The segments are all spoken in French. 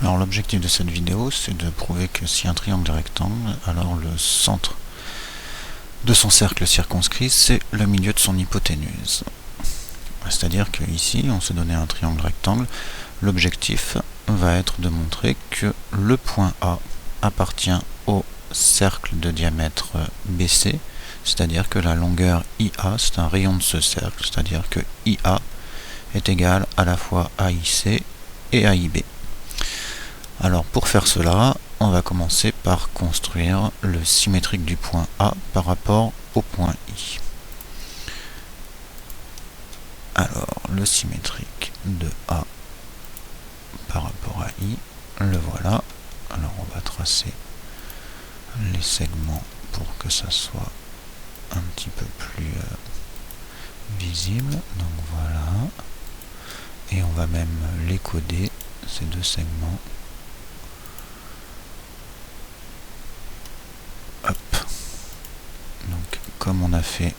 Alors l'objectif de cette vidéo, c'est de prouver que si un triangle est rectangle, alors le centre de son cercle circonscrit, c'est le milieu de son hypoténuse. C'est-à-dire que ici, on s'est donné un triangle rectangle. L'objectif va être de montrer que le point A appartient au cercle de diamètre BC, c'est-à-dire que la longueur IA, c'est un rayon de ce cercle, c'est-à-dire que IA est égal à la fois à IC et à IB. Alors pour faire cela, on va commencer par construire le symétrique du point A par rapport au point I. Alors le symétrique de A par rapport à I, le voilà. Alors on va tracer les segments pour que ça soit un petit peu plus visible. Donc voilà. Et on va même les coder, ces deux segments. Hop. Donc comme on a fait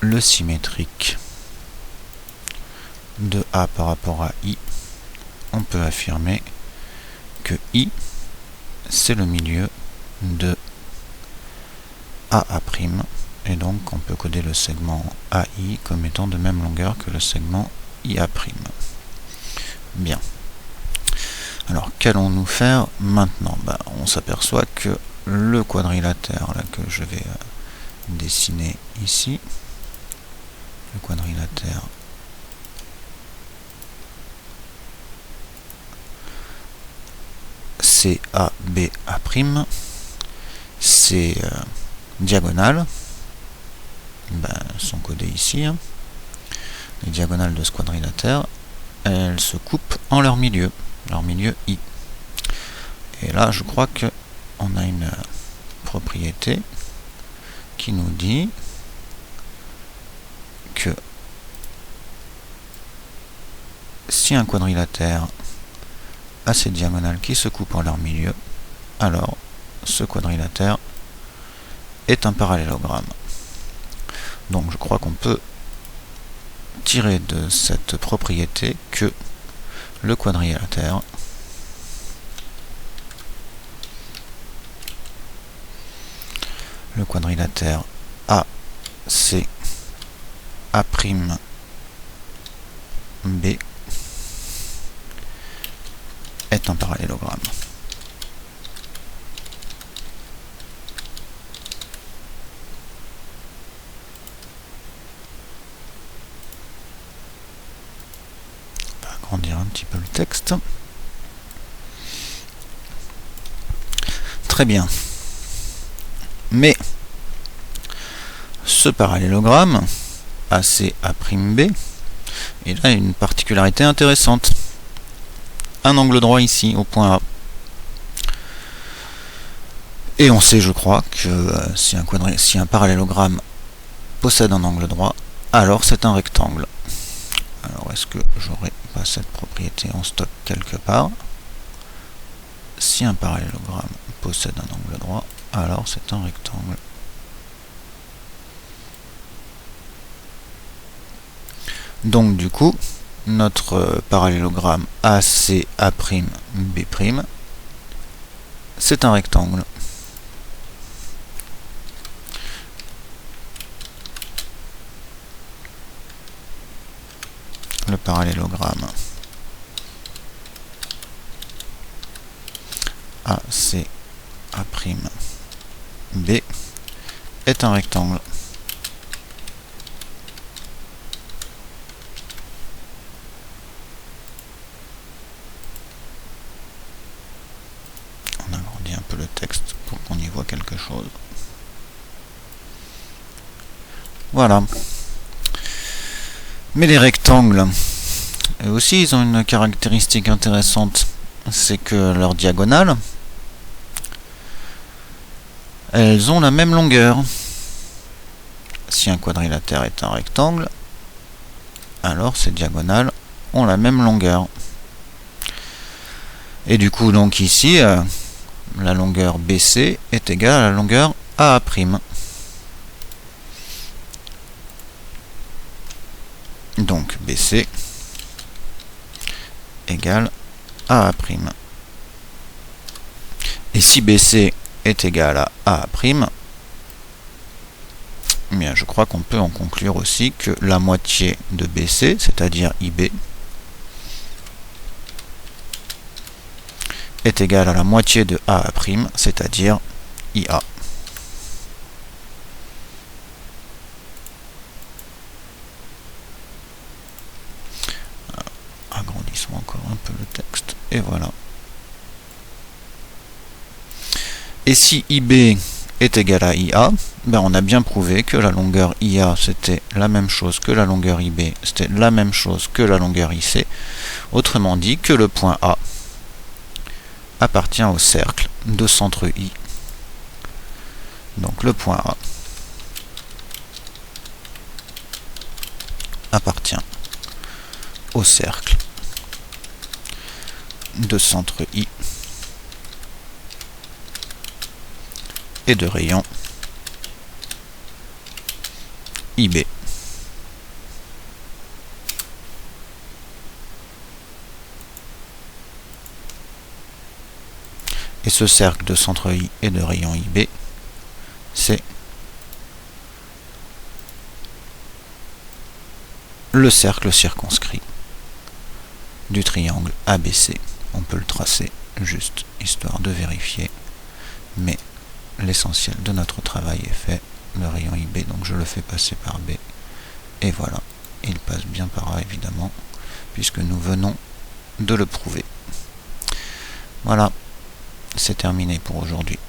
le symétrique de A par rapport à I, on peut affirmer que I, c'est le milieu de AA', et donc on peut coder le segment AI comme étant de même longueur que le segment IA'. Bien. Alors qu'allons-nous faire maintenant? On s'aperçoit que le quadrilatère là, que je vais dessiner ici, le quadrilatère CABA', c'est diagonales, sont codées ici. Les diagonales de ce quadrilatère, elles se coupent en leur milieu I. Et là, je crois que on a une propriété qui nous dit que si un quadrilatère a ces diagonales qui se coupent en leur milieu, alors ce quadrilatère est un parallélogramme. Donc je crois qu'on peut tirer de cette propriété que le quadrilatère ACA'B est un parallélogramme. On va agrandir un petit peu le texte. Très bien. Mais ce parallélogramme ACA'B, il a une particularité intéressante. Un angle droit ici au point A. Et on sait, je crois, que si un parallélogramme possède un angle droit, alors c'est un rectangle. Alors est-ce que j'aurais pas cette propriété en stock quelque part? Si un parallélogramme possède un angle droit, alors c'est un rectangle. Donc du coup, notre parallélogramme ACA'B', c'est un rectangle. Le parallélogramme ACA'B est un rectangle. On agrandit un peu le texte pour qu'on y voit quelque chose. Voilà. Mais les rectangles, eux aussi, ils ont une caractéristique intéressante. C'est que leurs diagonales, elles ont la même longueur. Si un quadrilatère est un rectangle, alors ces diagonales ont la même longueur. Et du coup, donc ici, la longueur BC est égale à la longueur AA'. Donc BC égal à A'. Et si BC est égal à A', eh bien, je crois qu'on peut en conclure aussi que la moitié de BC, c'est-à-dire IB, est égale à la moitié de A', c'est-à-dire IA. Agrandissons encore un peu le texte, et voilà. Et si IB est égal à IA, ben on a bien prouvé que la longueur IA c'était la même chose que la longueur IB, c'était la même chose que la longueur IC. Autrement dit que le point A appartient au cercle de centre I. Donc le point A appartient au cercle de centre I et de rayon IB. Et ce cercle de centre I et de rayon IB, c'est le cercle circonscrit du triangle ABC. On peut le tracer juste histoire de vérifier, mais l'essentiel de notre travail est fait. Le rayon IB, donc je le fais passer par B, et voilà, il passe bien par A évidemment, puisque nous venons de le prouver. Voilà, c'est terminé pour aujourd'hui.